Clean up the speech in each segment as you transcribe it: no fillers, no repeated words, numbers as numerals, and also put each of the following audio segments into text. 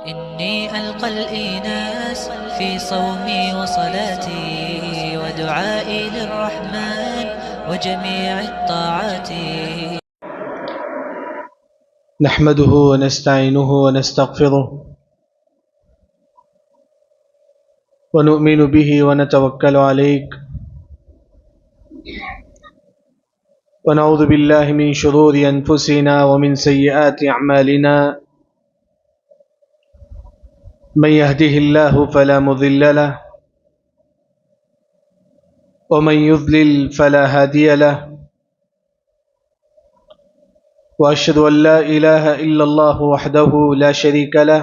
إني ألقى الإيناس في صومي وصلاتي ودعائي للرحمن وجميع الطاعات. نحمده ونستعينه ونستغفره ونؤمن به ونتوكل عليه ونعوذ بالله من شرور أنفسنا ومن سيئات أعمالنا. من يهده الله فلا مضل له ومن يضلل فلا هادي له، وأشهد أن لا إله إلا الله وحده لا شريك له،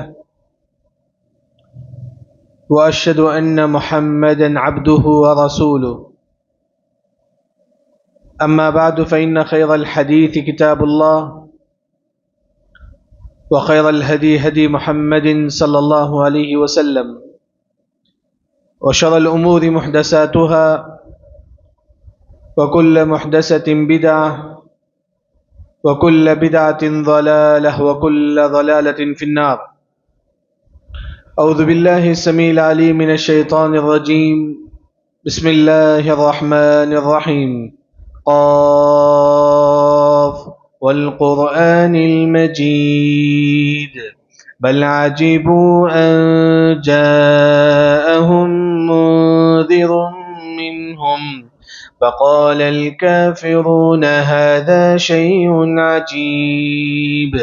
وأشهد أن محمدا عبده ورسوله. أما بعد، فإن خير الحديث كتاب الله، وخير الهدي هدي محمد صلى الله عليه وسلم، وشر الأمور محدثاتها، وكل محدثة بدعة، وكل بدعة ضلالة، وكل ضلالة في النار. أعوذ بالله السميع العليم من الشيطان الرجيم. بسم الله الرحمن الرحيم. قاف والقرآن المجيد بل عجبوا أن جاءهم منذر منهم فقال الكافرون هذا شيء عجيب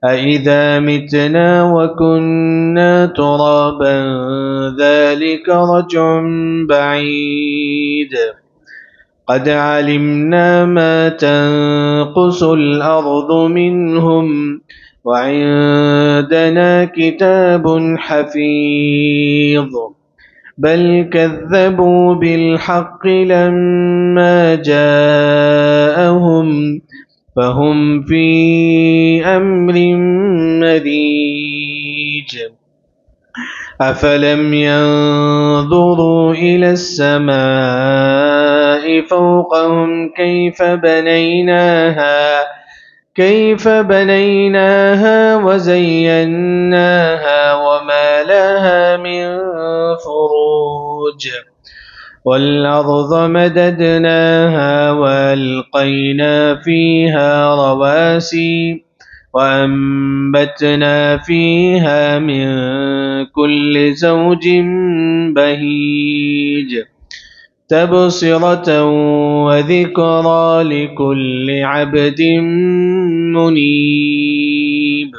أإذا متنا وكنا ترابا ذلك رجع بعيد قد علمنا ما تنقص الأرض منهم وعندنا كتاب حفيظ بل كذبوا بالحق لما جاءهم فهم في أمر مريج أفلم ينظروا إلى السماء فوقهم كيف بنيناها وزيناها وما لها من فروج والأرض مددناها وألقينا فيها رواسي وأنبتنا فيها من كل زوج بهيج تبصرة وذكرى لكل عبد منیب۔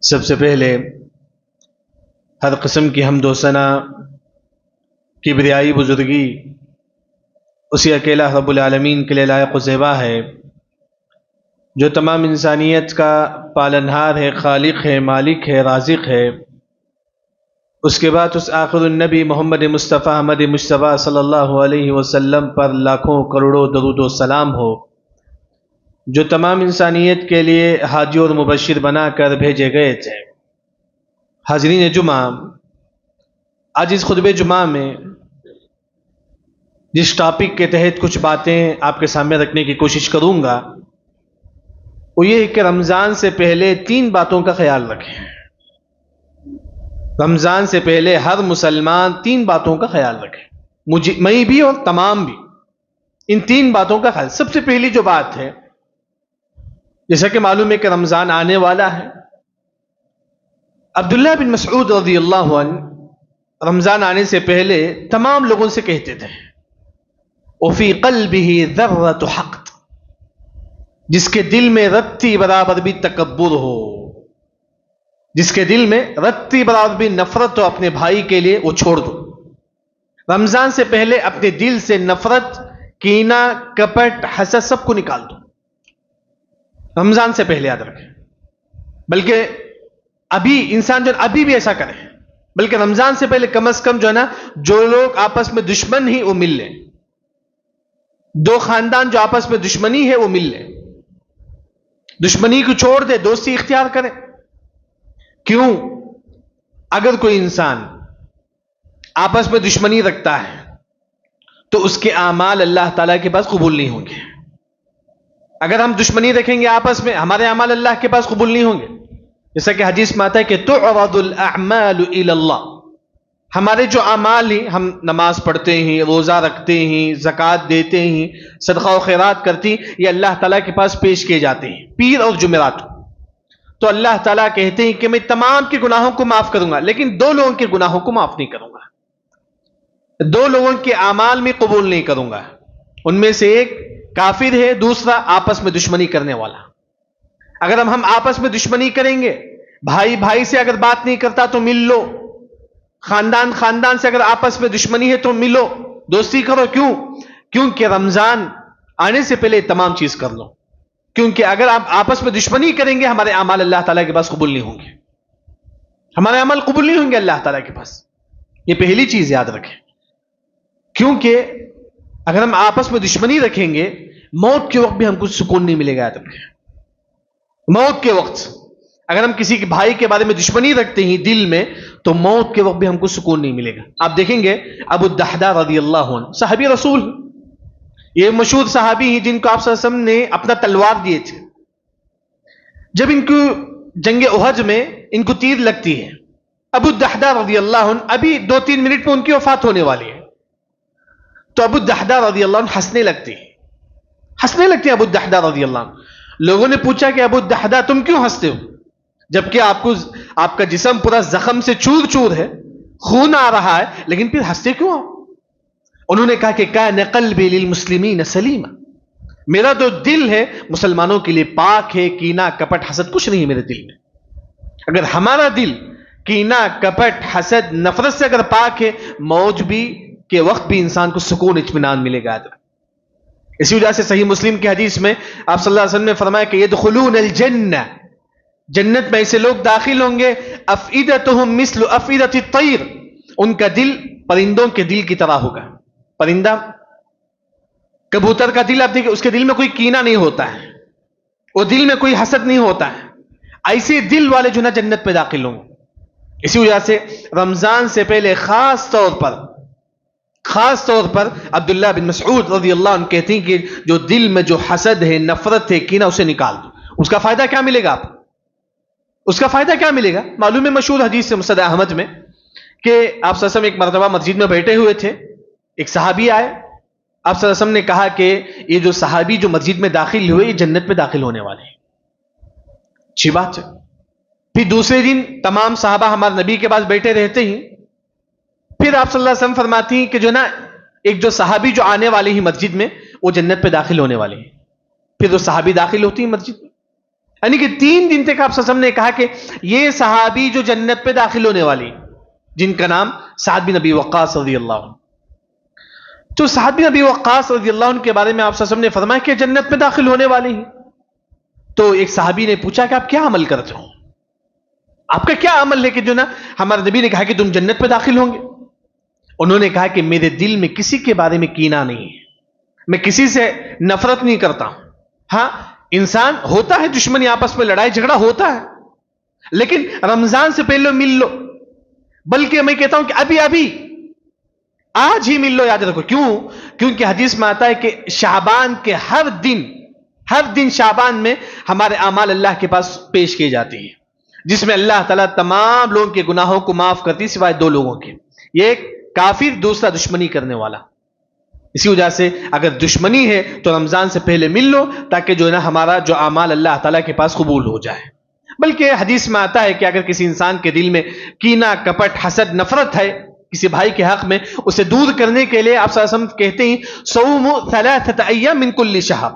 سب سے پہلے ہر قسم کی حمد و ثنا، کبریائی، بزرگی اسی اکیلا رب العالمین کے لیے لائق و زیبا ہے، جو تمام انسانیت کا پالنہار ہے، خالق ہے، مالک ہے، رازق ہے۔ اس کے بعد اس آخر النبی محمد مصطفیٰ احمد مجتبیٰ صلی اللہ علیہ وسلم پر لاکھوں کروڑوں درود و سلام ہو، جو تمام انسانیت کے لیے ہادی اور مبشر بنا کر بھیجے گئے تھے۔ حاضرین جمعہ، آج اس خطبہ جمعہ میں جس ٹاپک کے تحت کچھ باتیں آپ کے سامنے رکھنے کی کوشش کروں گا وہ یہ ہے کہ رمضان سے پہلے 3 باتوں کا خیال رکھیں۔ رمضان سے پہلے ہر مسلمان 3 باتوں کا خیال رکھے، میں بھی اور تمام بھی۔ ان 3 باتوں کا خیال۔ سب سے پہلی جو بات ہے، جیسا کہ معلوم ہے کہ رمضان آنے والا ہے، عبداللہ بن مسعود رضی اللہ عنہ رمضان آنے سے پہلے تمام لوگوں سے کہتے تھے وفی قلبہ ذرۃ حقد، جس کے دل میں رتی برابر بھی تکبر ہو، جس کے دل میں رتی برابر بھی نفرت ہو اپنے بھائی کے لیے، وہ چھوڑ دو۔ رمضان سے پہلے اپنے دل سے نفرت، کینہ، کپٹ، حسد سب کو نکال دو۔ رمضان سے پہلے یاد رکھیں، بلکہ ابھی انسان جو ابھی بھی ایسا کرے، بلکہ رمضان سے پہلے کم از کم جو ہے نا، جو لوگ آپس میں دشمن ہی وہ مل لیں، 2 خاندان جو آپس میں دشمنی ہے وہ مل لیں، دشمنی کو چھوڑ دے، دوستی اختیار کرے۔ کیوں؟ اگر کوئی انسان آپس میں دشمنی رکھتا ہے تو اس کے اعمال اللہ تعالیٰ کے پاس قبول نہیں ہوں گے۔ اگر ہم دشمنی رکھیں گے آپس میں، ہمارے اعمال اللہ کے پاس قبول نہیں ہوں گے۔ جیسا کہ حدیث میں آتا ہے کہ تعرض الاعمال الی اللہ، ہمارے جو اعمال ہیں، ہم نماز پڑھتے ہیں، روزہ رکھتے ہیں، زکوٰۃ دیتے ہیں، صدقہ و خیرات کرتے ہیں، یہ اللہ تعالیٰ کے پاس پیش کیے جاتے ہیں پیر اور جمعرات۔ تو اللہ تعالیٰ کہتے ہیں کہ میں تمام کے گناہوں کو معاف کروں گا، لیکن دو لوگوں کے گناہوں کو معاف نہیں کروں گا، دو لوگوں کے اعمال میں قبول نہیں کروں گا۔ ان میں سے ایک کافر ہے، دوسرا آپس میں دشمنی کرنے والا۔ اگر ہم آپس میں دشمنی کریں گے، بھائی بھائی سے اگر بات نہیں کرتا تو مل لو، خاندان خاندان سے اگر آپس میں دشمنی ہے تو ملو، دوستی کرو۔ کیوں؟ کیونکہ رمضان آنے سے پہلے تمام چیز کر لو، کیونکہ اگر آپ آپس میں دشمنی کریں گے ہمارے اعمال اللہ تعالیٰ کے پاس قبول نہیں ہوں گے، ہمارے عمل قبول نہیں ہوں گے اللہ تعالیٰ کے پاس۔ یہ پہلی چیز یاد رکھیں، کیونکہ اگر ہم آپس میں دشمنی رکھیں گے موت کے وقت بھی ہم کو سکون نہیں ملے گا۔ یاد رکھیں، موت کے وقت اگر ہم کسی کے بھائی کے بارے میں دشمنی رکھتے ہیں دل میں تو موت کے وقت بھی ہم کو سکون نہیں ملے گا۔ آپ دیکھیں گے ابو الدحداء رضی اللہ عنہ صحابی رسول، یہ مشہور صحابی ہیں جن کو آپ صلی اللہ علیہ وسلم نے اپنا تلوار دیے تھے۔ جب ان کو جنگ احد میں ان کو تیر لگتی ہے، ابو الدحداء رضی اللہ عنہ ابھی 2-3 منٹ میں ان کی وفات ہونے والی ہے، تو ابو الدحداء رضی اللہ عنہ ہنسنے لگتے ہیں ابو الدحداء رضی اللہ عنہ۔ لوگوں نے پوچھا کہ ابو الدحداء تم کیوں ہنستے ہو جبکہ آپ کا جسم پورا زخم سے چور چور ہے، خون آ رہا ہے، لیکن پھر ہنستے کیوں ہو؟ انہوں نے کہا کہ کان قلبی للمسلمین سلیما، میرا جو دل ہے مسلمانوں کے لیے پاک ہے، کینہ کپٹ حسد کچھ نہیں ہے میرے دل میں۔ اگر ہمارا دل کینہ کپٹ حسد نفرت سے اگر پاک ہے، موت بھی کے وقت بھی انسان کو سکون اطمینان ملے گا۔ اسی وجہ سے صحیح مسلم کی حدیث میں آپ صلی اللہ علیہ وسلم نے فرمایا کہ یدخلون الجنہ، جنت میں ایسے لوگ داخل ہوں گے افئدتهم مثل افئدۃ الطیر، ان کا دل پرندوں کے دل کی طرح ہوگا۔ پرندہ کبوتر کا دل آپ دیکھیں، اس کے دل میں کوئی کینہ نہیں ہوتا ہے، وہ دل میں کوئی حسد نہیں ہوتا ہے، ایسے دل والے جو نا جنت میں داخل ہوں گے۔ اسی وجہ سے رمضان سے پہلے خاص طور پر عبداللہ بن مسعود رضی اللہ عنہ کہتے ہیں کہ جو دل میں جو حسد ہے، نفرت ہے، کینہ، اسے نکال دو۔ اس کا فائدہ کیا ملے گا آپ؟ اس کا فائدہ کیا ملے گا؟ معلوم ہے مشہور حدیث سے مسند احمد میں کہ آپ صلی اللہ علیہ وسلم ایک مرتبہ مسجد میں بیٹھے ہوئے تھے، ایک صحابی آئے، آپ صلی اللہ علیہ وسلم نے کہا کہ یہ جو صحابی جو مسجد میں داخل ہوئے یہ جنت میں داخل ہونے والے ہیں۔ اچھی بات ہے۔ پھر دوسرے دن تمام صحابہ ہمارے نبی کے پاس بیٹھے رہتے ہیں، پھر آپ صلی اللہ علیہ وسلم فرماتی ہیں کہ جو نا ایک جو صحابی جو آنے والے ہیں مسجد میں وہ جنت پہ داخل ہونے والے ہیں۔ پھر وہ صحابی داخل ہوتی ہیں مسجد میں، یعنی کہ 3 دن تک آپ صلی اللہ علیہ وسلم نے کہا کہ یہ صحابی جو جنت پہ داخل ہونے والی جن کا نام سعد بن ابی وقاص رضی اللہ عنہ، تو سعد بن ابی وقاص رضی اللہ عنہ کے بارے میں آپ صلی اللہ علیہ وسلم نے فرمایا کہ جنت میں داخل ہونے والے ہیں۔ تو ایک صحابی نے پوچھا کہ آپ کیا عمل کرتے ہو، آپ کا کیا عمل ہے کہ جو نا ہمارے نبی نے کہا کہ تم جنت پہ داخل ہوں گے؟ انہوں نے کہا کہ میرے دل میں کسی کے بارے میں کینہ نہیں ہے، میں کسی سے نفرت نہیں کرتا ہوں۔ ہاں انسان ہوتا ہے دشمنی، آپس میں لڑائی جھگڑا ہوتا ہے، لیکن رمضان سے پہلے مل لو، بلکہ میں کہتا ہوں کہ ابھی آج ہی مل لو۔ یاد رکھو کیوں؟ کیونکہ حدیث میں آتا ہے کہ شعبان کے ہر دن شعبان میں ہمارے اعمال اللہ کے پاس پیش کیے جاتے ہیں، جس میں اللہ تعالیٰ تمام لوگوں کے گناہوں کو معاف کرتی سوائے 2 لوگوں کے، یہ ایک کافر، دوسرا دشمنی کرنے والا۔ اسی وجہ سے اگر دشمنی ہے تو رمضان سے پہلے مل لو تاکہ جو ہے نا ہمارا جو اعمال اللہ تعالیٰ کے پاس قبول ہو جائے۔ بلکہ حدیث میں آتا ہے کہ اگر کسی انسان کے دل میں کینہ کپٹ حسد نفرت ہے کسی بھائی کے حق میں، اسے دور کرنے کے لیے آپ صلی اللہ علیہ وسلم کہتے ہیں صوم 3 ایام من کل شہر،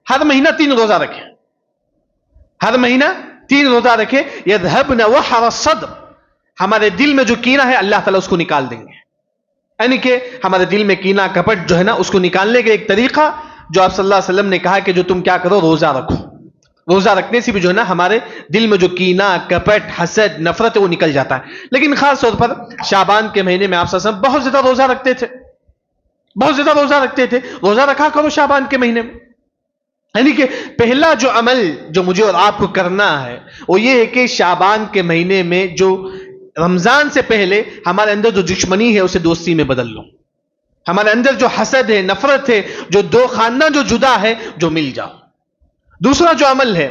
ہر مہینہ 3 روزہ رکھیں، ہر مہینہ 3 روزہ رکھیں، یذهبن وحر الصدر، ہمارے دل میں جو کینہ ہے اللہ تعالیٰ اس کو نکال دیں گے۔ یعنی کہ ہمارے دل میں کینہ کپٹ جو ہے نا اس کو نکالنے کا ایک طریقہ جو آپ صلی اللہ علیہ وسلم نے کہا کہ جو تم کیا کرو، روزہ رکھو۔ روزہ رکھنے سے بھی جو ہے نا ہمارے دل میں جو کینہ کپٹ حسد نفرت ہے وہ نکل جاتا ہے۔ لیکن خاص طور پر شعبان کے مہینے میں آپ صلی اللہ علیہ وسلم بہت زیادہ روزہ رکھتے تھے، روزہ رکھا کرو شعبان کے مہینے میں۔ یعنی کہ پہلا جو عمل جو مجھے اور آپ کو کرنا ہے وہ یہ ہے کہ شعبان کے مہینے میں جو رمضان سے پہلے ہمارے اندر جو دشمنی ہے اسے دوستی میں بدل لو، ہمارے اندر جو حسد ہے نفرت ہے، جو 2 خاندان جو جدا ہے، جو مل جاؤ۔ دوسرا جو عمل ہے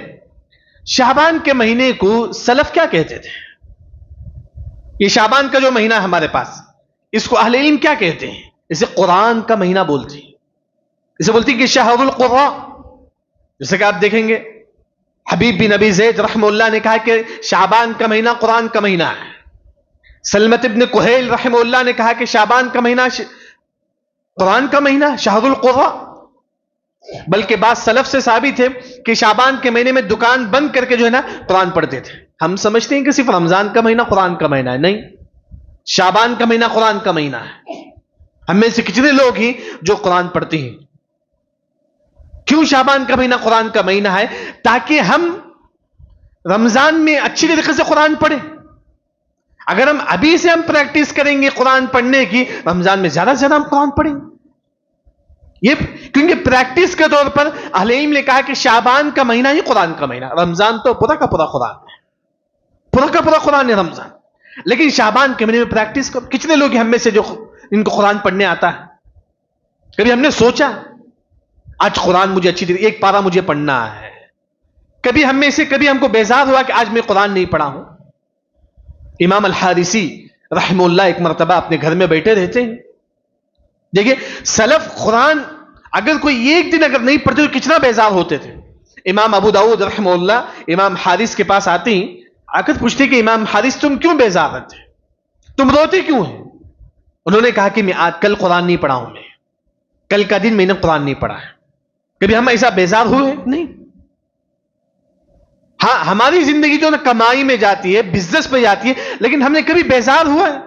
شعبان کے مہینے کو سلف کیا کہتے تھے؟ یہ شعبان کا جو مہینہ ہمارے پاس، اس کو اہل علم کیا کہتے ہیں؟ اسے قرآن کا مہینہ بولتے ہیں، اسے بولتی کہ شہر القراء. جیسے کہ آپ دیکھیں گے حبیب بن ابی زید رحمہ اللہ نے کہا کہ شعبان کا مہینہ قرآن کا مہینہ ہے. سلمت ابن کہیل رحمہ اللہ نے کہا کہ شعبان کا مہینہ قرآن کا مہینہ شہر القراء. بلکہ بعض سلف سے ثابت ہے کہ شعبان کے مہینے میں دکان بند کر کے جو ہے نا قرآن پڑھتے تھے. ہم سمجھتے ہیں کہ صرف رمضان کا مہینہ قرآن کا مہینہ ہے، نہیں، شعبان کا مہینہ قرآن کا مہینہ ہے. ہم میں سے کتنے لوگ ہیں جو قرآن پڑھتے ہیں؟ کیوں شعبان کا مہینہ قرآن کا مہینہ ہے؟ تاکہ ہم رمضان میں اچھی طریقے سے قرآن پڑھیں. اگر ہم ابھی سے ہم پریکٹس کریں گے قرآن پڑھنے کی، رمضان میں زیادہ سے زیادہ ہم قرآن پڑھیں گے. یہ کیونکہ پریکٹس کے طور پر اہل علم نے کہا کہ شعبان کا مہینہ ہی قرآن کا مہینہ. رمضان تو پورا کا پورا قرآن ہے، پورا کا پورا قرآن ہے رمضان، لیکن شعبان کے مہینے میں پریکٹس کرو. کتنے لوگ ہم میں سے جو ان کو قرآن پڑھنے آتا ہے؟ کبھی ہم نے سوچا آج قرآن مجھے اچھی طریقے ایک پارہ مجھے پڑھنا ہے؟ کبھی ہم میں سے کبھی ہم کو بیزار ہوا کہ آج میں قرآن نہیں پڑھا ہوں؟ امام الحارثی رحمہ اللہ ایک مرتبہ اپنے گھر میں بیٹھے رہتے ہیں. دیکھیے سلف قرآن اگر کوئی ایک دن اگر نہیں پڑھتے تو کتنا بیزار ہوتے تھے. امام ابو داؤد رحمہ اللہ امام حارث کے پاس آتے ہیں، آ کر پوچھتے کہ امام حارث تم کیوں بیزار رہتے، تم روتے کیوں ہیں؟ انہوں نے کہا کہ میں آج کل قرآن نہیں پڑھا ہوں، میں کل کا دن میں نے قرآن نہیں پڑھا ہے. کبھی ہم ایسا بیزار ہوئے؟ نہیں. ہاں ہماری زندگی جو نا کمائی میں جاتی ہے، بزنس میں جاتی ہے، لیکن ہم نے کبھی بیزار ہوا ہے؟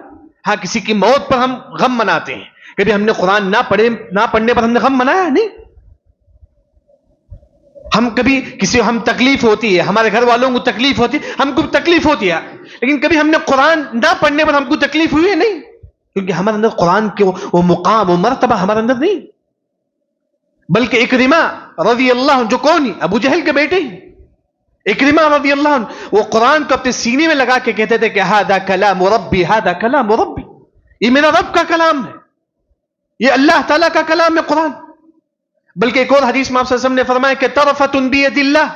ہاں کسی کی موت پر ہم غم مناتے ہیں، کبھی ہم نے قرآن نہ پڑھنے پر ہم نے غم منایا؟ نہیں. ہم کبھی کسی ہم تکلیف ہوتی ہے، ہمارے گھر والوں کو تکلیف ہوتی ہے، ہم کو تکلیف ہوتی ہے، لیکن کبھی ہم نے قرآن نہ پڑھنے پر ہم کو تکلیف ہوئی ہے؟ نہیں، کیونکہ ہمارے اندر قرآن کے وہ مقام وہ مرتبہ ہمارے اندر نہیں. بلکہ اکرمہ رضی اللہ عنہ جو کون ہے؟ ابو جہل کے بیٹے ہیں. اکرمہ رضی اللہ عنہ وہ قرآن کو اپنے سینے میں لگا کے کہتے تھے کہ ہذا کلام ربی، ہذا کلام ربی، یہ میرا رب کا کلام ہے، یہ اللہ تعالیٰ کا کلام ہے قرآن. بلکہ ایک اور حدیث میں آپ صلی اللہ علیہ وسلم نے فرمایا کہ طرفۃ بید اللہ،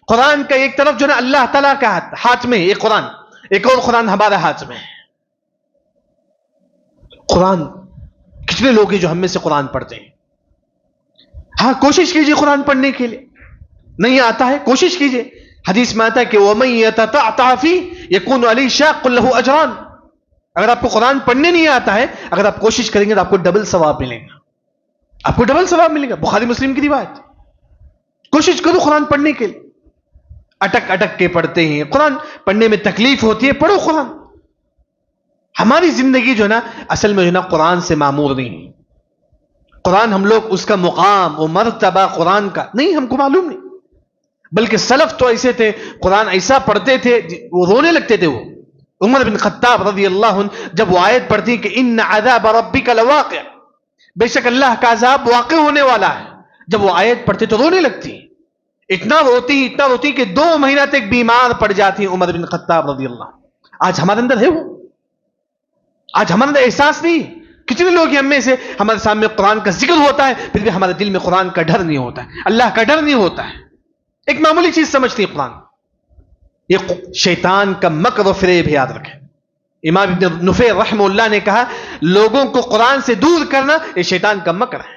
قرآن کا ایک طرف جو ہے اللہ تعالیٰ کا ہاتھ میں ایک قرآن، ایک اور قرآن ہمارے ہاتھ میں ہے. قرآن کتنے لوگ ہیں جو ہم میں سے قرآن پڑھتے ہیں؟ ہاں کوشش کیجیے قرآن پڑھنے کے لیے. نہیں آتا ہے کوشش کیجیے. حدیث میں آتا ہے کہ وَمَن يَتَتَعْتَعْ فِيهِ يَكُونُ عَلَيْهِ شَاقٌ لَهُ أَجْرَانِ. اگر آپ کو قرآن پڑھنے نہیں آتا ہے، اگر آپ کوشش کریں گے تو آپ کو ڈبل ثواب ملے گا، آپ کو ڈبل ثواب ملے گا. بخاری مسلم کی روایت. کوشش کرو قرآن پڑھنے کے لیے. اٹک اٹک کے پڑھتے ہیں، قرآن پڑھنے میں تکلیف ہوتی ہے، پڑھو قرآن. ہماری زندگی جو ہے نا اصل میں جو ہے نا قرآن سے معمور نہیں ہے. قرآن ہم لوگ اس کا مقام و مرتبہ قرآن کا نہیں ہم کو معلوم نہیں. بلکہ سلف تو ایسے تھے، قرآن ایسا پڑھتے تھے وہ رونے لگتے تھے. وہ عمر بن خطاب رضی اللہ عنہ جب وہ آیت پڑھتی کہ ان عذاب ربک لواقع، بے شک اللہ کا عذاب واقع ہونے والا ہے، جب وہ آیت پڑھتے تو رونے لگتی. اتنا روتی کہ 2 مہینہ تک بیمار پڑ جاتی عمر بن خطاب رضی اللہ. آج ہمارے اندر ہے وہ، آج ہمارے اندر احساس نہیں. کتنے لوگ ہم میں سے ہمارے سامنے قرآن کا ذکر ہوتا ہے پھر بھی ہمارے دل میں قرآن کا ڈر نہیں ہوتا ہے، اللہ کا ڈر نہیں ہوتا ہے. ایک معمولی چیز سمجھتے ہیں قرآن. یہ شیطان کا مکر و فریب ہے، یاد رکھیں. امام ابن نفیر رحمہ اللہ نے کہا لوگوں کو قرآن سے دور کرنا یہ شیطان کا مکر ہے.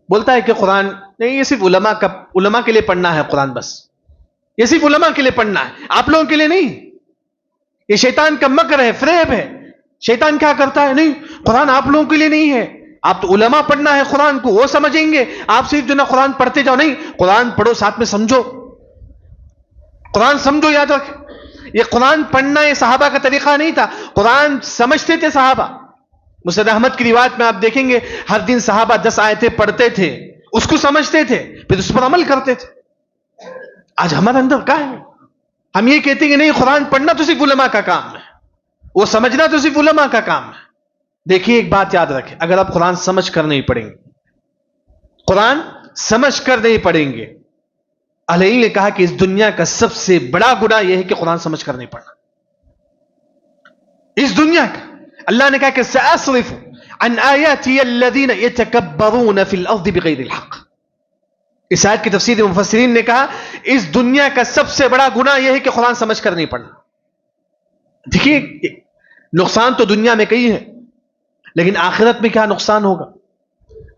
بولتا ہے کہ قرآن نہیں، یہ صرف علماء کے لیے پڑھنا ہے قرآن، بس یہ صرف علماء کے لیے پڑھنا ہے، آپ لوگوں کے لیے نہیں. یہ شیطان کا مکر ہے، فریب ہے. شیطان کیا کرتا ہے؟ نہیں قرآن آپ لوگوں کے لیے نہیں ہے، آپ تو علماء پڑھنا ہے قرآن کو، وہ سمجھیں گے. آپ صرف جو نا قرآن پڑھتے جاؤ، نہیں قرآن پڑھو ساتھ میں سمجھو، قرآن سمجھو. یاد رکھ یہ قرآن پڑھنا یہ صحابہ کا طریقہ نہیں تھا. قرآن سمجھتے تھے صحابہ. مسند احمد کی روایت میں آپ دیکھیں گے ہر دن صحابہ 10 آیتیں پڑھتے تھے، اس کو سمجھتے تھے پھر اس پر عمل کرتے تھے. آج ہمارے اندر کیا ہے؟ ہم یہ کہتے ہیں کہ نہیں قرآن پڑھنا تو صرف علماء کا کام ہے، وہ سمجھنا تو صرف علماء کا کام ہے. دیکھیے ایک بات یاد رکھیں، اگر آپ قرآن سمجھ کر نہیں پڑھیں گے، قرآن سمجھ کر نہیں پڑھیں گے، اہل علم نے کہا کہ اس دنیا کا سب سے بڑا گناہ یہ ہے کہ قرآن سمجھ کر نہیں پڑھنا. اس دنیا کا اللہ نے کہا کہ سأصرف عن آیاتی الذین یتکبرون فی الارض بغیر الحق. اس آیت کی تفسیر میں مفسرین نے کہا اس دنیا کا سب سے بڑا گناہ یہ ہے کہ قرآن سمجھ کر نہیں پڑھنا. دیکھیے نقصان تو دنیا میں کئی ہے، لیکن آخرت میں کیا نقصان ہوگا؟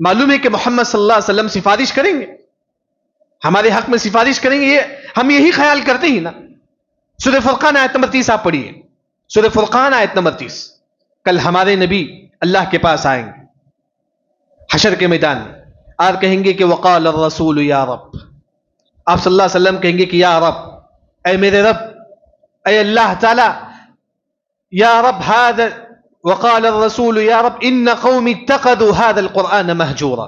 معلوم ہے کہ محمد صلی اللہ علیہ وسلم سفارش کریں گے، ہمارے حق میں سفارش کریں گے، ہم یہی خیال کرتے ہی نا. سورہ فرقان آیت نمبر 30 آپ پڑھیے، سورہ فرقان آیت نمبر 30. کل ہمارے نبی اللہ کے پاس آئیں گے حشر کے میدان میں اور کہیں گے کہ وقال الرسول یا رب. آپ صلی اللہ علیہ وسلم کہیں گے کہ یا رب، اے میرے رب، اے اللہ تعالی، یا رب هذا وقال الرسول یا رب ان قوم اتخذوا هذا القرآن مہجورا.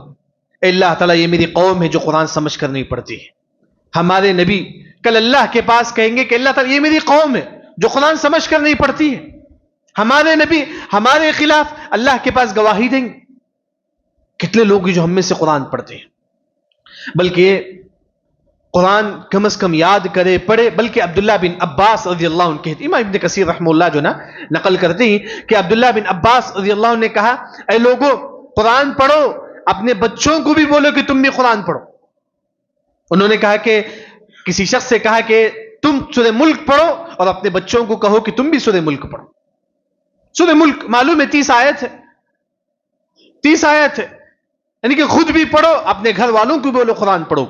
اے اللہ تعالی یہ میری قوم ہے جو قرآن سمجھ کر نہیں پڑھتی ہے. ہمارے نبی کل اللہ کے پاس کہیں گے کہ اللہ تعالی یہ میری قوم ہے جو قرآن سمجھ کر نہیں پڑھتی ہے. ہمارے نبی ہمارے خلاف اللہ کے پاس گواہی دیں گے. کتنے لوگ جو ہم میں سے قرآن پڑھتے ہیں، بلکہ قرآن کم از کم یاد کرے پڑھے. بلکہ عبداللہ بن عباس رضی اللہ عنہ کہتے، امام ابن کثیر رحمہ اللہ جو نا نقل کرتے ہیں کہ عبداللہ بن عباس رضی اللہ عنہ نے کہا اے لوگوں قرآن پڑھو، اپنے بچوں کو بھی بولو کہ تم بھی قرآن پڑھو. انہوں نے کہا کہ کسی شخص سے کہا کہ تم سورہ ملک پڑھو اور اپنے بچوں کو کہو کہ تم بھی سورہ ملک پڑھو. سورہ ملک معلوم ہے 30 آیت ہے، 30 آیت ہے، یعنی کہ خود بھی پڑھو، اپنے گھر والوں کو بولو قرآن پڑھو.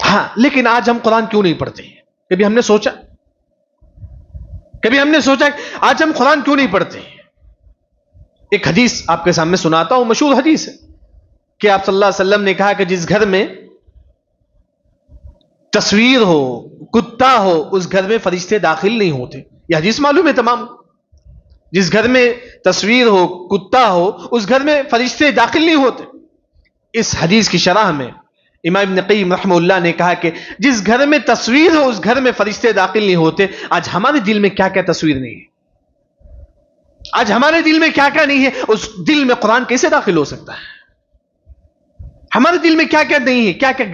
ہاں لیکن آج ہم قرآن کیوں نہیں پڑھتے ہیں؟ کبھی ہم نے سوچا آج ہم قرآن کیوں نہیں پڑھتے ہیں؟ ایک حدیث آپ کے سامنے سناتا ہوں، مشہور حدیث ہے کہ آپ صلی اللہ علیہ وسلم نے کہا کہ جس گھر میں تصویر ہو، کتا ہو، اس گھر میں فرشتے داخل نہیں ہوتے. یہ حدیث معلوم ہے تمام. جس گھر میں تصویر ہو، کتا ہو، اس گھر میں فرشتے داخل نہیں ہوتے. اس حدیث کی شرح میں امام ابن قیم رحمہ اللہ نے کہا کہ جس گھر میں تصویر ہو اس گھر میں فرشتے داخل نہیں ہوتے. آج ہمارے دل میں کیا کیا تصویر نہیں ہے، آج ہمارے دل میں کیا کیا نہیں ہے، اس دل میں قرآن کیسے داخل ہو سکتا ہے؟ ہمارے دل میں کیا کیا نہیں ہے، کیا کیا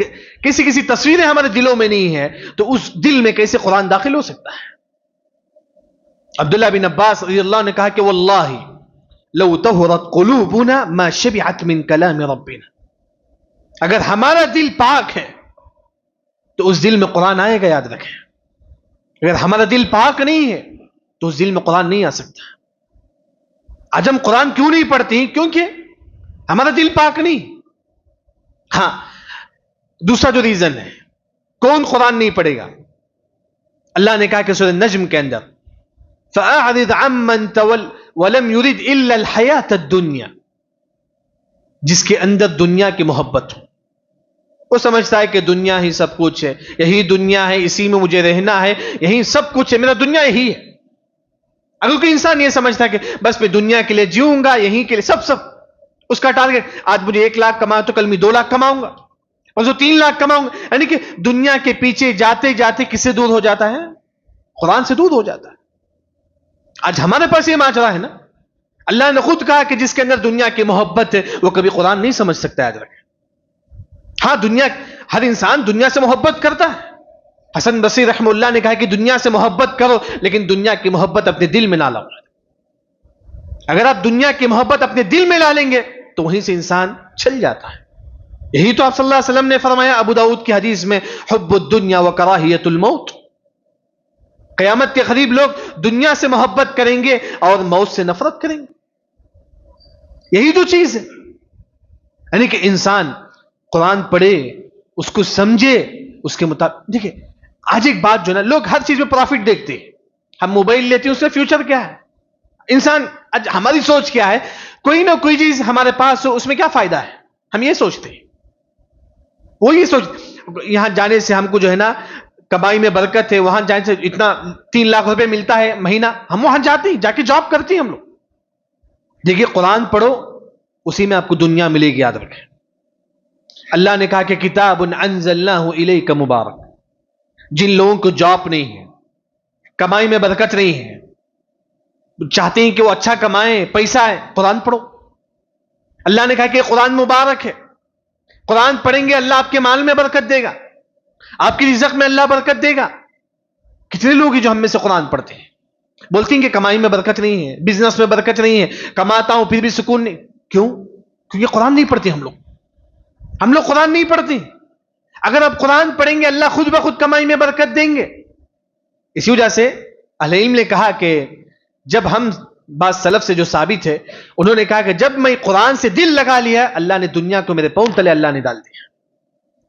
کسی تصویریں ہمارے دلوں میں نہیں ہے، تو اس دل میں کیسے قرآن داخل ہو سکتا ہے؟ عبداللہ بن عباس رضی اللہ عنہ نے کہا کہ واللہ لو طہرت قلوبنا ما شبعت من کلام ربنا. اگر ہمارا دل پاک ہے تو اس دل میں قرآن آئے گا، یاد رکھیں. اگر ہمارا دل پاک نہیں ہے تو اس دل میں قرآن نہیں آ سکتا. آج ہم قرآن کیوں نہیں پڑھتے؟ کیونکہ ہمارا دل پاک نہیں. ہاں دوسرا جو ریزن ہے کون قرآن نہیں پڑھے گا، اللہ نے کہا کہ سورہ نجم کے اندر فَأَعْرِضْ عَمَّنْ وَلَمْ يُرِدْ إِلَّا الْحَيَاةَ الدُّنْيَا. جس کے اندر دنیا کی محبت ہو، وہ سمجھتا ہے کہ دنیا ہی سب کچھ ہے، یہی دنیا ہے، اسی میں مجھے رہنا ہے، یہی سب کچھ ہے، میرا دنیا یہی ہے. اگر کوئی انسان یہ سمجھتا ہے کہ بس میں دنیا کے لیے جیوں گا، یہی کے لیے سب اس کا ٹارگیٹ، آج مجھے 1 لاکھ کماؤں تو کل میں 2 لاکھ کماؤں گا اور جو 3 لاکھ کماؤں گا، یعنی کہ دنیا کے پیچھے جاتے جاتے کس سے دور ہو جاتا ہے؟ قرآن سے دور ہو جاتا ہے. آج ہمارے پاس یہ ماجرا ہے نا. اللہ نے خود کہا کہ جس کے اندر دنیا کی محبت ہے وہ کبھی قرآن نہیں سمجھ سکتا. یاد رکھیں. ہاں ہر انسان دنیا سے محبت کرتا ہے. حسن بصری رحمہ اللہ نے کہا کہ دنیا سے محبت کرو لیکن دنیا کی محبت اپنے دل میں نہ لاؤ. اگر آپ دنیا کی محبت اپنے دل میں لا لیں گے تو وہیں سے انسان چل جاتا ہے. یہی تو آپ صلی اللہ علیہ وسلم نے فرمایا ابو داؤد کی حدیث میں حب الدنیا و کراہیت الموت. قیامت کے قریب لوگ دنیا سے محبت کریں گے اور موت سے نفرت کریں گے. یہی تو چیز ہے. یعنی کہ انسان قرآن پڑھے، اس کو سمجھے، اس کے مطابق. دیکھیں آج ایک بات جو نا، لوگ ہر چیز میں پروفٹ دیکھتے ہیں. ہم موبائل لیتے ہیں، اس سے فیوچر کیا ہے؟ انسان آج ہماری سوچ کیا ہے؟ کوئی نہ کوئی چیز ہمارے پاس ہو، اس میں کیا فائدہ ہے؟ ہم یہ سوچتے ہیں. وہ یہ یہاں جانے سے ہم کو جو ہے نا کمائی میں برکت ہے، وہاں جانے سے اتنا 3 لاکھ روپے ملتا ہے مہینہ، ہم وہاں جاتے ہیں، جا کے جاب کرتے ہیں ہم لوگ. دیکھیے قرآن پڑھو، اسی میں آپ کو دنیا ملے گی. یاد رکھیں اللہ نے کہا کہ کتاب انزلناہ الیک مبارک. جن لوگوں کو جاب نہیں ہے، کمائی میں برکت نہیں ہے، چاہتے ہیں کہ وہ اچھا کمائیں، پیسہ ہے، قرآن پڑھو. اللہ نے کہا کہ قرآن مبارک ہے، قرآن پڑھیں گے اللہ آپ کے مال میں برکت دے گا، آپ کی رزق میں اللہ برکت دے گا. کتنے لوگ ہیں جو ہم میں سے قرآن پڑھتے ہیں، بولتے ہیں کہ کمائی میں برکت نہیں ہے، بزنس میں برکت نہیں ہے، کماتا ہوں پھر بھی سکون نہیں. کیوں؟ کیونکہ قرآن نہیں پڑھتے ہم لوگ. ہم لوگ قرآن نہیں پڑھتے. اگر آپ قرآن پڑھیں گے اللہ خود بخود کمائی میں برکت دیں گے. اسی وجہ سے اہل علم نے کہا کہ جب ہم بعض سلف سے جو ثابت ہے انہوں نے کہا کہ جب میں قرآن سے دل لگا لیا اللہ نے دنیا کو میرے پاؤں تلے اللہ نے ڈال دیا.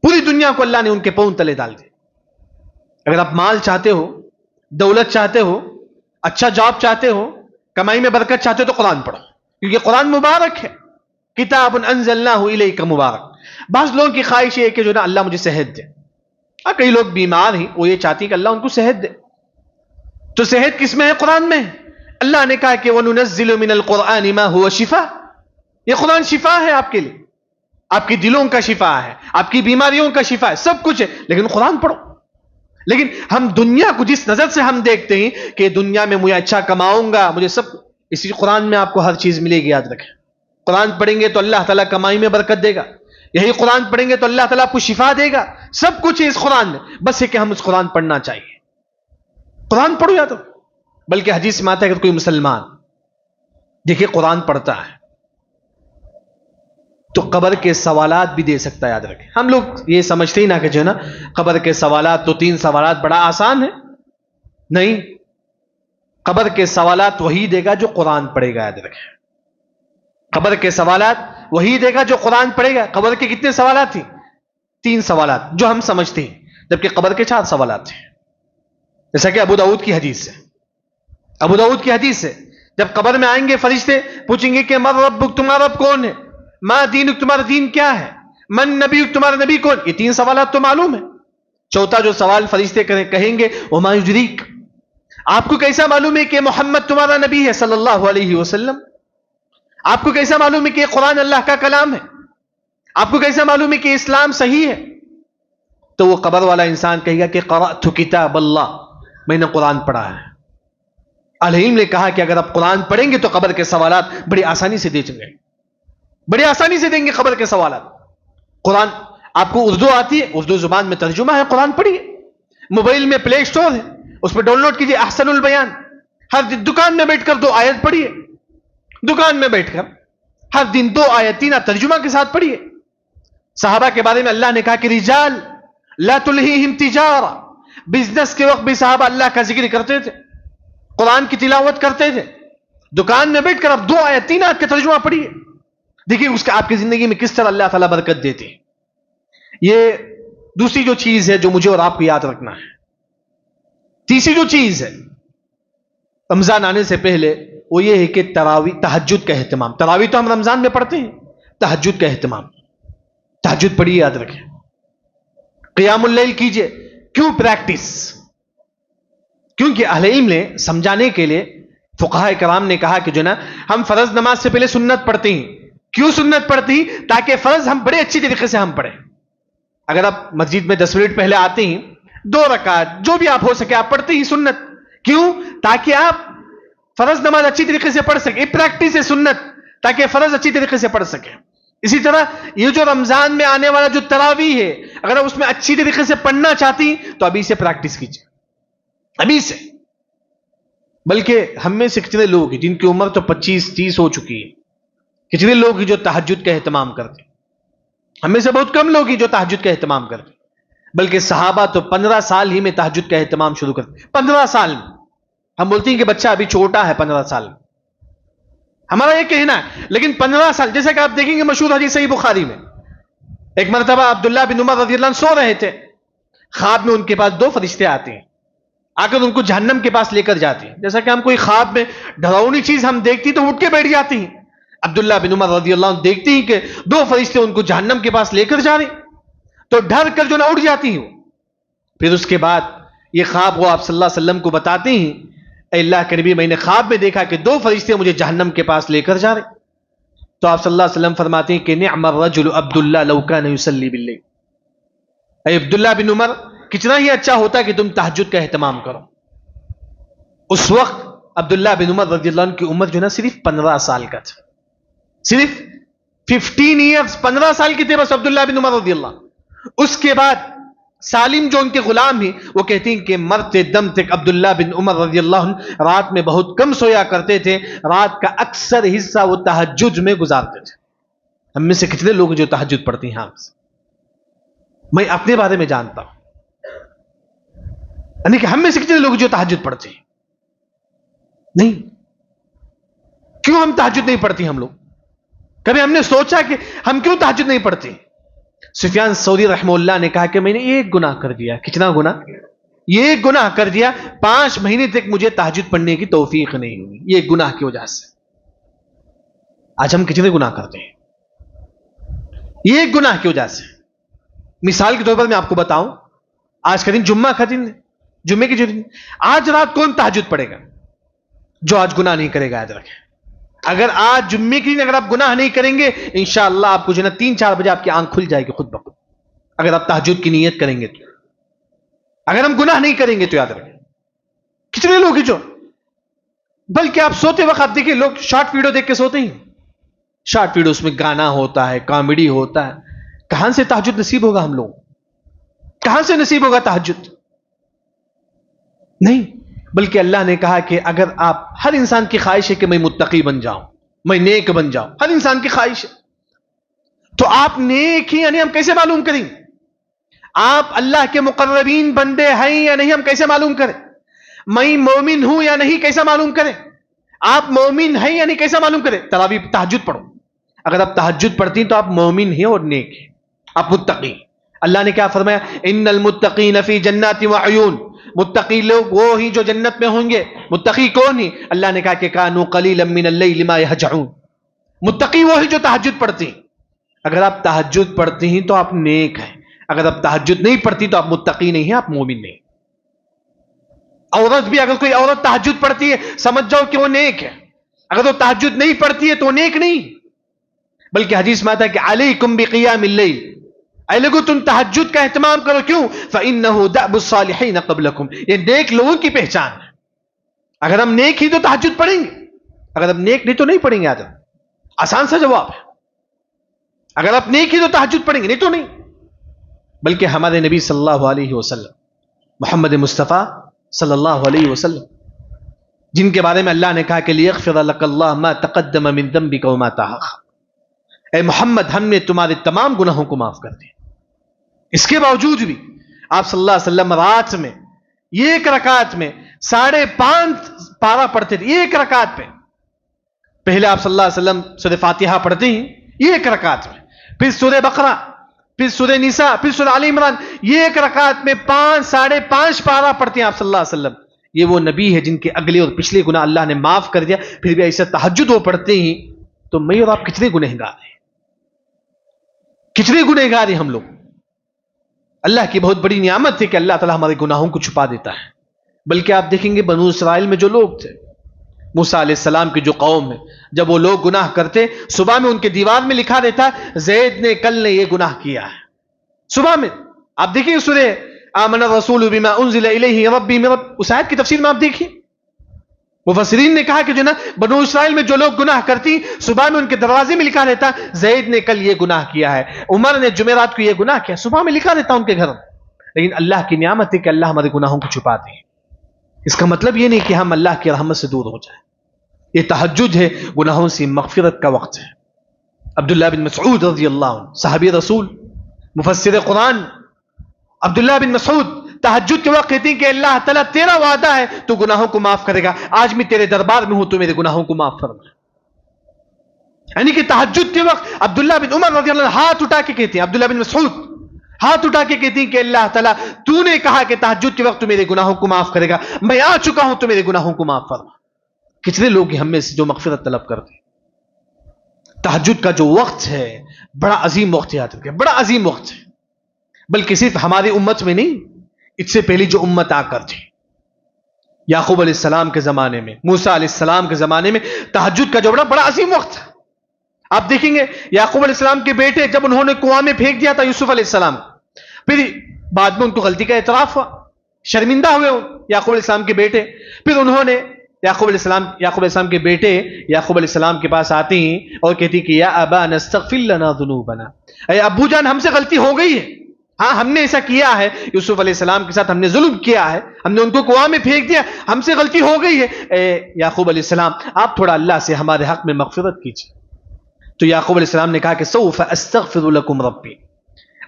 پوری دنیا کو اللہ نے ان کے پاؤں تلے ڈال دیا. اگر آپ مال چاہتے ہو, دولت چاہتے ہو, اچھا جاب چاہتے ہو, کمائی میں برکت چاہتے ہو تو قرآن پڑھو, کیونکہ قرآن مبارک ہے. کتاب انزلناہ الیک مبارک. بعض لوگوں کی خواہش ہے کہ جو نا اللہ مجھے صحت دے. کئی لوگ بیمار ہیں وہ یہ چاہتی ہیں کہ اللہ ان کو صحت دے. تو صحت کس میں ہے؟ قرآن میں. اللہ نے کہا کہ وَنُنَزِّلُ مِنَ الْقُرْآنِ مَا هُوَ شِفَاء. یہ قرآن شفا ہے آپ کے لیے, آپ کی دلوں کا شفا ہے, آپ کی بیماریوں کا شفا ہے, سب کچھ ہے. لیکن قرآن پڑھو. لیکن ہم دنیا کو جس نظر سے ہم دیکھتے ہیں کہ دنیا میں مجھے اچھا کماؤں گا, مجھے سب, اسی قرآن میں آپ کو ہر چیز ملے گی. یاد رکھیں, قرآن پڑھیں گے تو اللہ تعالیٰ کمائی میں برکت دے گا. یہی قرآن پڑھیں گے تو اللہ تعالیٰ آپ کو شفا دے گا. سب کچھ ہے اس قرآن میں, بس ہے کہ ہم اس قرآن پڑھنا چاہیے. قرآن پڑھو یا تو. بلکہ حدیث میں آتا ہے کہ کوئی مسلمان دیکھیے قرآن پڑھتا ہے تو قبر کے سوالات بھی دے سکتا ہے. یاد رکھیں, ہم لوگ یہ سمجھتے ہی نہ کہ جو ہے نا قبر کے سوالات تو 3 سوالات بڑا آسان ہے. نہیں, قبر کے سوالات وہی دے گا جو قرآن پڑھے گا. یاد رکھیں, قبر کے سوالات وہی دے گا جو قرآن پڑھے گا. قبر کے کتنے سوالات تھے؟ 3 سوالات جو ہم سمجھتے ہیں, جبکہ قبر کے 4 سوالات تھے. جیسا کہ ابو داؤد کی حدیث ہے. ابو داؤد کی حدیث ہے, جب قبر میں آئیں گے فرشتے پوچھیں گے کہ من ربک, تمہارا رب کون ہے؟ ما دینک, تمہارا دین کیا ہے؟ من نبیک, تمہارا نبی کون؟ یہ 3 سوالات تو معلوم ہے. چوتھا جو سوال فرشتے کہیں گے وما یدریک, آپ کو کیسا معلوم ہے کہ محمد تمہارا نبی ہے صلی اللہ علیہ وسلم؟ آپ کو کیسا معلوم ہے کہ قرآن اللہ کا کلام ہے؟ آپ کو کیسا معلوم ہے کہ اسلام صحیح ہے؟ تو وہ قبر والا انسان کہے گا کہ قرأت کتاب اللہ, میں نے قرآن پڑھا ہے. اہل علم نے کہا کہ اگر آپ قرآن پڑھیں گے تو قبر کے سوالات بڑی آسانی سے دے چکے, بڑی آسانی سے دیں گے قبر کے سوالات. قرآن آپ کو اردو آتی ہے, اردو زبان میں ترجمہ ہے, قرآن پڑھیے. موبائل میں پلے اسٹور ہے, اس پہ ڈاؤن لوڈ کیجیے احسن البیان. ہر دن دکان میں بیٹھ کر 2 آیت پڑھیے, دکان میں بیٹھ کر ہر دن 2 آیت 3 ترجمہ کے ساتھ پڑھیے. صحابہ کے بارے میں اللہ نے کہا کہ رجال لا تلہیہم تجارہ, بزنس کے وقت بھی صحابہ اللہ کا ذکر کرتے تھے, قرآن کی تلاوت کرتے تھے. دکان میں بیٹھ کر اب 2 آیت 3 آیت کا ترجمہ پڑھیے, دیکھیے اس کا آپ کی زندگی میں کس طرح اللہ تعالیٰ برکت دیتے. یہ دوسری جو چیز ہے جو مجھے اور آپ کو یاد رکھنا ہے. تیسری جو چیز ہے رمضان آنے سے پہلے وہ یہ ہے کہ تراویح, تہجد کا اہتمام. تراویح تو ہم رمضان میں پڑھتے ہیں, تہجد کا اہتمام. تہجد پڑھیے, یاد رکھیں, قیام اللیل کیجئے. کیوں پریکٹس؟ کیونکہ اہل علم نے سمجھانے کے لیے, فقہاء کرام نے کہا کہ جو نا ہم فرض نماز سے پہلے سنت پڑھتے ہیں. کیوں سنت پڑھتے ہیں؟ تاکہ فرض ہم بڑے اچھی طریقے سے ہم پڑھیں. اگر آپ مسجد میں 10 منٹ پہلے آتے ہیں 2 رکعت جو بھی آپ ہو سکے آپ پڑھتے ہی سنت. کیوں؟ تاکہ آپ فرض نماز اچھی طریقے سے پڑھ سکیں. پریکٹس ہے سنت, تاکہ فرض اچھی طریقے سے پڑھ سکیں. اسی طرح یہ جو رمضان میں آنے والا جو تراویح ہے, اگر آپ اس میں اچھی طریقے سے پڑھنا چاہتی تو ابھی سے پریکٹس کیجیے, ابھی سے. بلکہ ہم میں سے کتنے لوگ ہیں جن کی عمر تو 25-30 ہو چکی ہے, کتنے لوگ ہیں جو تہجد کا اہتمام کرتے ہیں؟ ہم میں سے بہت کم لوگ ہیں جو تہجد کا اہتمام کرتے ہیں. بلکہ صحابہ تو 15 سال ہی میں تہجد کا اہتمام شروع کرتے. 15 سال میں. ہم بولتے ہیں کہ بچہ ابھی چھوٹا ہے 15 سال میں, ہمارا یہ کہنا ہے. لیکن 15 سال, جیسا کہ آپ دیکھیں گے مشہور حدیث صحیح بخاری میں, ایک مرتبہ عبداللہ بن عمر رضی اللہ عنہ سو رہے تھے, خواب میں ان کے پاس 2 فرشتے آتے ہیں, آ کر ان کو جہنم کے پاس لے کر جاتے ہیں. جیسا کہ ہم کوئی خواب میں ڈراؤنی چیز ہم دیکھتی تو اٹھ کے بیٹھ جاتی ہیں. عبداللہ بن عمر رضی اللہ عنہ دیکھتی ہیں کہ 2 فرشتے ان کو جہنم کے پاس لے کر جا رہے ہیں, تو ڈر کر جو نہ اٹھ جاتی ہیں. پھر اس کے بعد یہ خواب وہ آپ صلی اللہ علیہ وسلم کو بتاتے ہیں, اے اللہ کے نبی, میں نے خواب میں دیکھا کہ 2 فرشتے مجھے جہنم کے پاس لے کر جا رہے. تو آپ صلی اللہ علیہ وسلم فرماتے ہیں کہ نعم الرجل عبداللہ لو کان یصلی باللیل, اے عبداللہ بن عمر کتنا ہی اچھا ہوتا کہ تم تہجد کا اہتمام کرو. اس وقت عبداللہ بن عمر رضی اللہ عنہ کی عمر جو نا صرف 15 سال کا تھا, صرف 15 ایئرز, 15 سال کی تھے بس عبداللہ بن عمر رضی اللہ. اس کے بعد سالم جو ان کے غلام ہیں وہ کہتے ہیں کہ مرتے دم تک عبداللہ بن عمر رضی اللہ عنہ رات میں بہت کم سویا کرتے تھے, رات کا اکثر حصہ وہ تہجد میں گزارتے تھے. ہم میں سے کتنے لوگ جو تہجد پڑھتے ہیں؟ ہاں, میں اپنے بارے میں جانتا ہوں، یعنی کہ ہم میں سے کتنے لوگ جو تہجد پڑھتے ہیں؟ نہیں. کیوں ہم تہجد نہیں پڑھتے؟ ہم لوگ کبھی ہم نے سوچا کہ ہم کیوں تہجد نہیں پڑھتے؟ سفیان ثوری رحمہ اللہ نے کہا کہ میں نے ایک گناہ کر دیا. کتنا گناہ؟ یہ گناہ کر دیا، 5 مہینے تک مجھے تہجد پڑھنے کی توفیق نہیں ہوئی، یہ گناہ کی وجہ سے. آج ہم کتنے گناہ کرتے ہیں یہ گناہ کی وجہ سے؟ مثال کے طور پر میں آپ کو بتاؤں، آج کا دن جمعہ کا دن ہے، جمعے کے دن آج رات کون تہجد پڑھے گا جو آج گناہ نہیں کرے گا؟ آج رکھے، اگر آج جمعے کے دن اگر آپ گناہ نہیں کریں گے، انشاءاللہ آپ کو جو ہے نا 3-4 بجے آپ کی آنکھ کھل جائے گی خود بخود، اگر آپ تہجد کی نیت کریں گے تو. اگر ہم گناہ نہیں کریں گے تو یاد رکھیں. کتنے لوگ ہیں جو، بلکہ آپ سوتے وقت آپ دیکھیں لوگ شارٹ ویڈیو دیکھ کے سوتے ہیں. شارٹ ویڈیوز میں گانا ہوتا ہے، کامیڈی ہوتا ہے. کہاں سے تہجد نصیب ہوگا ہم لوگ؟ کہاں سے نصیب ہوگا تہجد؟ نہیں. بلکہ اللہ نے کہا کہ اگر آپ، ہر انسان کی خواہش ہے کہ میں متقی بن جاؤں، میں نیک بن جاؤں، ہر انسان کی خواہش ہے. تو آپ نیک ہی یعنی ہم کیسے معلوم کریں؟ آپ اللہ کے مقربین بندے ہیں یا نہیں ہم کیسے معلوم کریں؟ میں مومن ہوں یا نہیں کیسا معلوم کریں؟ آپ مومن ہیں یا نہیں کیسا معلوم کریں؟ تراویح تہجد پڑھو. اگر آپ تہجد پڑھتی تو آپ مومن ہیں اور نیک ہیں، آپ متقی. اللہ نے کیا فرمایا؟ ان المتقین فی جنات وعیون. متقی لوگ وہ ہی جو جنت میں ہوں گے. متقی کون ہی؟ اللہ نے کہا کہ کانوا قلیلا من اللیل ما یہجعون. متقی وہ ہی جو تہجد پڑھتی ہیں. اگر آپ تہجد پڑھتی ہیں تو آپ نیک ہیں، اگر آپ تہجد نہیں پڑھتی تو آپ متقی نہیں ہیں، آپ مومن نہیں. عورت بھی اگر کوئی عورت تہجد پڑھتی ہے سمجھ جاؤ کہ وہ نیک ہے، اگر وہ تہجد نہیں پڑھتی ہے تو نیک نہیں. بلکہ حدیث میں آتا ہے کہ علیکم بقیام اللیل، اے لوگو تم تہجد کا اہتمام کرو. کیوں؟ فإنه دأب الصالحین قبلکم، یہ نیک لوگوں کی پہچان ہے. اگر ہم نیک ہی تو تہجد پڑھیں گے، اگر ہم نیک نہیں تو نہیں پڑھیں گے. آدم آسان سا جواب ہے. اگر آپ نیک ہی تو تہجد پڑھیں گے، نہیں تو نہیں. بلکہ ہمارے نبی صلی اللہ علیہ وسلم، محمد مصطفیٰ صلی اللہ علیہ وسلم، جن کے بارے میں اللہ نے کہا کہ لیغفر لک اللہ ما تقدم من ذنبک وما تأخر، اے محمد ہم نے تمہارے تمام گناہوں کو معاف کر دیا. اس کے باوجود بھی آپ صلی اللہ علیہ وسلم رات میں ایک رکعت میں 5.5 پارہ پڑھتے تھے. ایک رکعت پہ پہلے آپ صلی اللہ علیہ وسلم سورہ فاتحہ پڑھتے ہیں ایک رکعت میں، پھر سورہ بقرہ، پھر سورہ نساء، پھر سورہ آل عمران. یہ ایک رکعت میں 5.5 پارہ پڑھتے ہیں آپ صلی اللہ علیہ وسلم. یہ وہ نبی ہے جن کے اگلے اور پچھلے گناہ اللہ نے معاف کر دیا، پھر بھی ایسے تہجد وہ پڑھتے ہیں. تو میں اور آپ کتنے گنہگار ہیں، کتنے گنہگار ہیں ہم لوگ. اللہ کی بہت بڑی نعمت ہے کہ اللہ تعالیٰ ہمارے گناہوں کو چھپا دیتا ہے. بلکہ آپ دیکھیں گے بنو اسرائیل میں جو لوگ تھے، موسیٰ علیہ السلام کی جو قوم ہے، جب وہ لوگ گناہ کرتے صبح میں ان کے دیوار میں لکھا دیتا زید نے کل نے یہ گناہ کیا ہے. صبح میں آپ دیکھیں سورہ آمن الرسول بما انزل الیہ ربی میں، اس آیت کی تفسیر میں آپ دیکھیں مفسرین نے کہا کہ جو نا بنو اسرائیل میں جو لوگ گناہ کرتی صبح میں ان کے دروازے میں لکھا دیتا زید نے کل یہ گناہ کیا ہے، عمر نے جمعرات کو یہ گناہ کیا، صبح میں لکھا دیتا ان کے گھر. لیکن اللہ کی نعمت ہے کہ اللہ ہمارے گناہوں کو چھپاتے ہیں. اس کا مطلب یہ نہیں کہ ہم اللہ کی رحمت سے دور ہو جائیں. یہ تہجد ہے، گناہوں سے مغفرت کا وقت ہے. عبداللہ بن مسعود رضی اللہ عنہ، صحابی رسول، مفسر قرآن، عبداللہ بن مسعود تہجد کے وقت کہتے ہیں کہ اللہ تعالیٰ تیرا وعدہ ہے تو گناہوں کو معاف کرے گا، آج میں تیرے دربار میں ہوں تو میرے گناہوں کو معاف فرما. یعنی کہ تہجد کے وقت عبداللہ بن عمر رضی اللہ عنہ ہاتھ اٹھا کے کہتے ہیں، عبداللہ بن مسعود ہاتھ اٹھا کے کہتے ہیں کہ اللہ تعالیٰ تو نے کہا کہ تہجد کے وقت تو میرے گناہوں کو معاف کرے گا، میں آ چکا ہوں تو میرے گناہوں کو معاف فرما. کتنے لوگ ہم میں سے جو مغفرت طلب کرتے ہیں. تہجد کا جو وقت ہے بڑا عظیم وقت ہے، یاد رکھیں بڑا عظیم وقت ہے. بلکہ صرف ہماری امت میں نہیں، اس سے پہلی جو امت آ کر تھی، یعقوب علیہ السلام کے زمانے میں، موسیٰ علیہ السلام کے زمانے میں تہجد کا جو بڑا عظیم وقت ہے. آپ دیکھیں گے یعقوب علیہ السلام کے بیٹے جب انہوں نے کنواں میں پھینک دیا تھا یوسف علیہ السلام، پھر بعد میں ان کو غلطی کا اعتراف ہوا، شرمندہ ہوئے یعقوب علیہ السلام کے بیٹے. پھر انہوں نے یعقوب علیہ السلام کے بیٹے یعقوب علیہ السلام کے پاس آتے ہیں اور کہتی کہ یا ابانا استغفر لنا ذنوبنا، اے ابو جان ہم سے غلطی ہو گئی ہے، ہاں ہم نے ایسا کیا ہے، یوسف علیہ السلام کے ساتھ ہم نے ظلم کیا ہے، ہم نے ان کو کنواں میں پھینک دیا، ہم سے غلطی ہو گئی ہے. اے یعقوب علیہ السلام آپ تھوڑا اللہ سے ہمارے حق میں مغفرت کیجیے. تو یعقوب علیہ السلام نے کہا کہ سوف استغفر لکم ربی،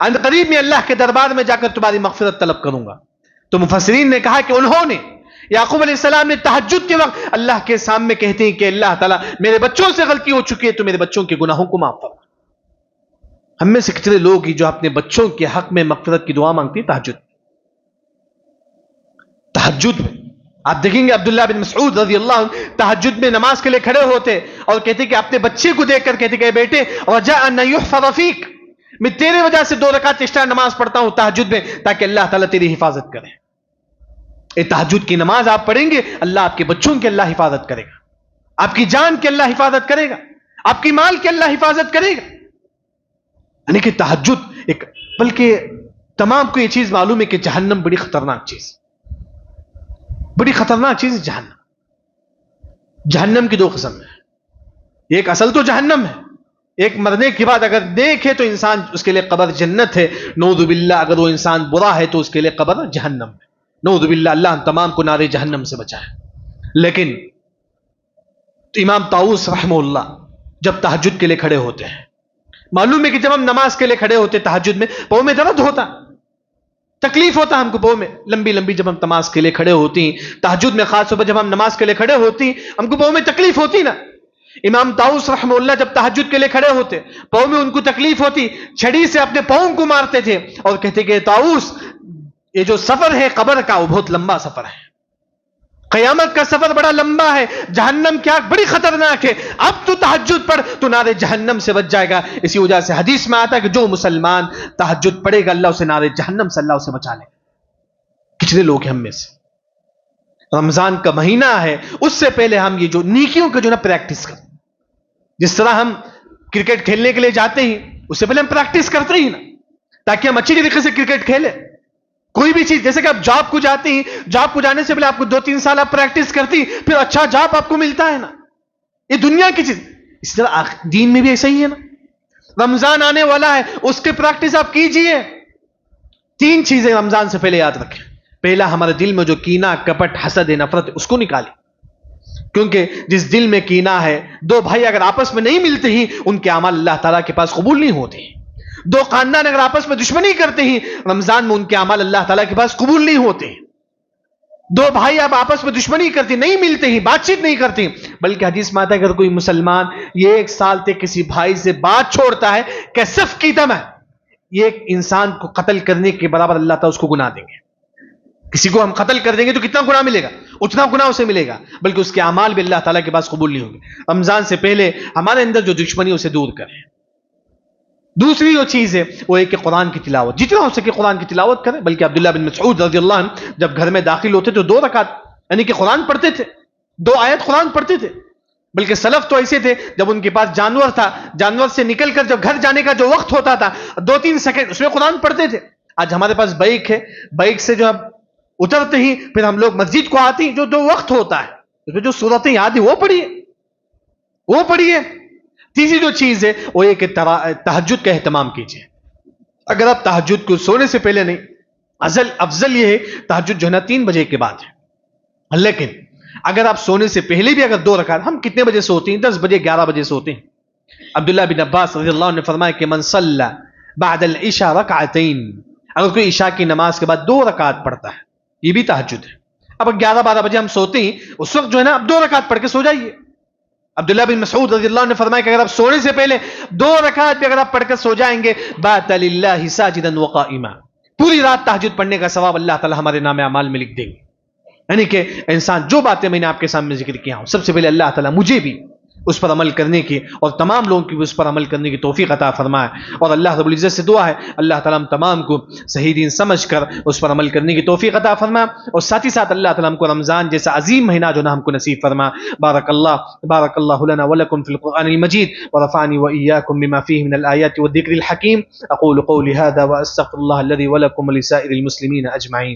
عند قریب میں اللہ کے دربار میں جا کر تمہاری مغفرت طلب کروں گا. تو مفسرین نے کہا کہ انہوں نے یعقوب علیہ السلام نے تہجد کے وقت اللہ کے سامنے کہتے ہیں کہ اللہ تعالیٰ میرے بچوں سے غلطی ہو چکی ہے تو میرے بچوں کے گناہوں کو معاف فرما. ہم میں سے کتنے لوگ جو اپنے بچوں کے حق میں مغفرت کی دعا مانگتے ہیں تہجد میں. آپ دیکھیں گے عبداللہ بن مسعود رضی اللہ عنہ تہجد میں نماز کے لیے کھڑے ہوتے اور کہتے کہ اپنے بچے کو دیکھ کر کہتے کہ بیٹے رجاء ان یحفظ فیک، میں تیرے وجہ سے 2 رکعت ایکسٹرا نماز پڑھتا ہوں تہجد میں تاکہ اللہ تعالیٰ تیری حفاظت کرے. یہ تہجد کی نماز آپ پڑھیں گے، اللہ آپ کے بچوں کی اللہ حفاظت کرے گا، آپ کی جان کی اللہ حفاظت کرے گا، آپ کی مال کی اللہ حفاظت کرے گا. یعنی کہ تہجد ایک، بلکہ تمام کو یہ چیز معلوم ہے کہ جہنم بڑی خطرناک چیز، بڑی خطرناک چیز ہے جہنم. جہنم کی 2 قسم ہے، ایک اصل تو جہنم ہے، ایک مرنے کے بعد اگر دیکھے تو انسان اس کے لیے قبر جنت ہے. نعوذ باللہ اگر وہ انسان برا ہے تو اس کے لیے قبر جہنم ہے. نعوذ باللہ، اللہ ہم تمام کو نار جہنم سے بچائے. لیکن امام طاؤوس رحمہ اللہ جب تہجد کے لیے کھڑے ہوتے ہیں، معلوم ہے کہ جب ہم نماز کے لیے کھڑے ہوتے تہجد میں پاؤں میں درد ہوتا، تکلیف ہوتا ہم کو پاؤں میں. لمبی لمبی جب ہم نماز کے لیے کھڑے ہوتی ہیں تہجد میں، خاص طور پر جب ہم نماز کے لیے کھڑے ہوتی ہیں ہم کو پاؤں میں تکلیف ہوتی نا. امام طاؤوس رحمہ اللہ جب تہجد کے لیے کھڑے ہوتے پاؤں میں ان کو تکلیف ہوتی، چھڑی سے اپنے پاؤں کو مارتے تھے اور کہتے کہ طاؤوس یہ جو سفر ہے قبر کا وہ بہت لمبا سفر ہے، قیامت کا سفر بڑا لمبا ہے، جہنم کیا بڑی خطرناک ہے، اب تو تہجد پڑھ تو نار جہنم سے بچ جائے گا. اسی وجہ سے حدیث میں آتا ہے کہ جو مسلمان تہجد پڑھے گا اللہ اسے نار جہنم سے اللہ اسے بچا لے. کتنے لوگ ہیں ہم میں سے رمضان کا مہینہ ہے اس سے پہلے ہم یہ جو نیکیوں کا جو نا پریکٹس کریں، جس طرح ہم کرکٹ کھیلنے کے لیے جاتے ہیں اس سے پہلے ہم پریکٹس کرتے ہیں نا تاکہ ہم اچھی طریقے سے کرکٹ کھیلیں. کوئی بھی چیز جیسے کہ آپ جاب کو جاتے ہیں، جاب کو جانے سے پہلے آپ کو 2-3 سال آپ پریکٹس کرتی پھر اچھا جاب آپ کو ملتا ہے نا. یہ دنیا کی چیز، اسی طرح دین میں بھی ایسا ہی ہے نا. رمضان آنے والا ہے اس کی پریکٹس آپ کیجئے. 3 چیزیں رمضان سے پہلے یاد رکھیں. پہلا، ہمارے دل میں جو کینہ، کپٹ، حسد، نفرت اس کو نکالیں، کیونکہ جس دل میں کینہ ہے، 2 بھائی اگر آپس میں نہیں ملتے ہیں ان کے اعمال اللہ تعالیٰ کے پاس قبول نہیں ہوتے. 2 خاندان اگر آپس میں دشمنی کرتے ہیں رمضان میں ان کے اعمال اللہ تعالیٰ کے پاس قبول نہیں ہوتے. 2 بھائی اب آپس میں دشمنی کرتے نہیں ملتے ہیں، بات چیت نہیں کرتے، بلکہ حدیث میں آتا ہے اگر کوئی مسلمان یہ 1 سال تک کسی بھائی سے بات چھوڑتا ہے کہ صف کی دم ہے، یہ ایک انسان کو قتل کرنے کے برابر اللہ تعالیٰ اس کو گناہ دیں گے. کسی کو ہم قتل کر دیں گے تو کتنا گناہ ملے گا؟ اتنا گناہ اسے ملے گا، بلکہ اس کے اعمال بھی اللہ تعالیٰ کے پاس قبول نہیں ہوں گے. رمضان سے پہلے ہمارے اندر جو دشمنی اسے دور کریں. دوسری جو چیز ہے وہ ہے کہ قرآن کی تلاوت، جتنا ہو سکے قرآن کی تلاوت کریں. بلکہ عبداللہ بن مسعود رضی اللہ عنہ جب گھر میں داخل ہوتے تو 2 رکعت یعنی کہ قرآن پڑھتے تھے، 2 آیت قرآن پڑھتے تھے. بلکہ سلف تو ایسے تھے جب ان کے پاس جانور تھا، جانور سے نکل کر جب گھر جانے کا جو وقت ہوتا تھا 2-3 سیکنڈ اس میں قرآن پڑھتے تھے. آج ہمارے پاس بائک ہے، بائک سے جو ہم اترتے ہی پھر ہم لوگ مسجد کو آتے ہیں، جو وقت ہوتا ہے اس میں جو صورتیں یاد ہیں وہ پڑھیے. تیسری جو چیز ہے وہ یہ کہ تہجد کا اہتمام کیجیے. اگر آپ تہجد کو سونے سے پہلے نہیں، افضل یہ ہے تہجد جو ہے نا 3 بجے کے بعد ہے. لیکن اگر آپ سونے سے پہلے بھی اگر 2 رکعت، ہم کتنے بجے سوتے ہیں؟ 10 بجے 11 بجے سوتے ہیں. عبداللہ بن عباس رضی اللہ عنہ نے فرمایا کہ من صلی بعد العشاء رکعتین، اگر کوئی عشاء کی نماز کے بعد 2 رکعت پڑھتا ہے یہ بھی تہجد ہے. اب 11-12 بجے ہم سوتے ہیں اس وقت جو ہے نا اب 2 رکعت پڑھ کے سو جائیے. عبداللہ بن مسعود رضی اللہ عنہ نے فرمایا کہ اگر آپ سونے سے پہلے 2 رکعت بھی اگر آپ پڑھ کر سو جائیں گے بات للہ ساجدا وقائما، پوری رات تہجد پڑھنے کا ثواب اللہ تعالی ہمارے نام اعمال میں لکھ دیں گے. یعنی کہ انسان جو باتیں میں نے آپ کے سامنے ذکر کیا ہوں سب سے پہلے اللہ تعالی مجھے بھی اس پر عمل کرنے کی اور تمام لوگوں کی بھی اس پر عمل کرنے کی توفیق عطا فرمائے. اور اللہ رب العزت سے دعا ہے اللہ تعالیٰ ہم تمام کو صحیح دین سمجھ کر اس پر عمل کرنے کی توفیق عطا فرمائے، اور ساتھ ہی ساتھ اللہ تعالیٰ ہم کو رمضان جیسا عظیم مہینہ جو نا ہم کو نصیب فرمائے. بارک اللہ لنا ولکم فی القرآن المجید ورفعنی وإیاکم بما فیہ من الآیات والذکر الحکیم. اقول قولی هذا واستغفر اللہ الذی ولکم ولسائر المسلمین اجمعین.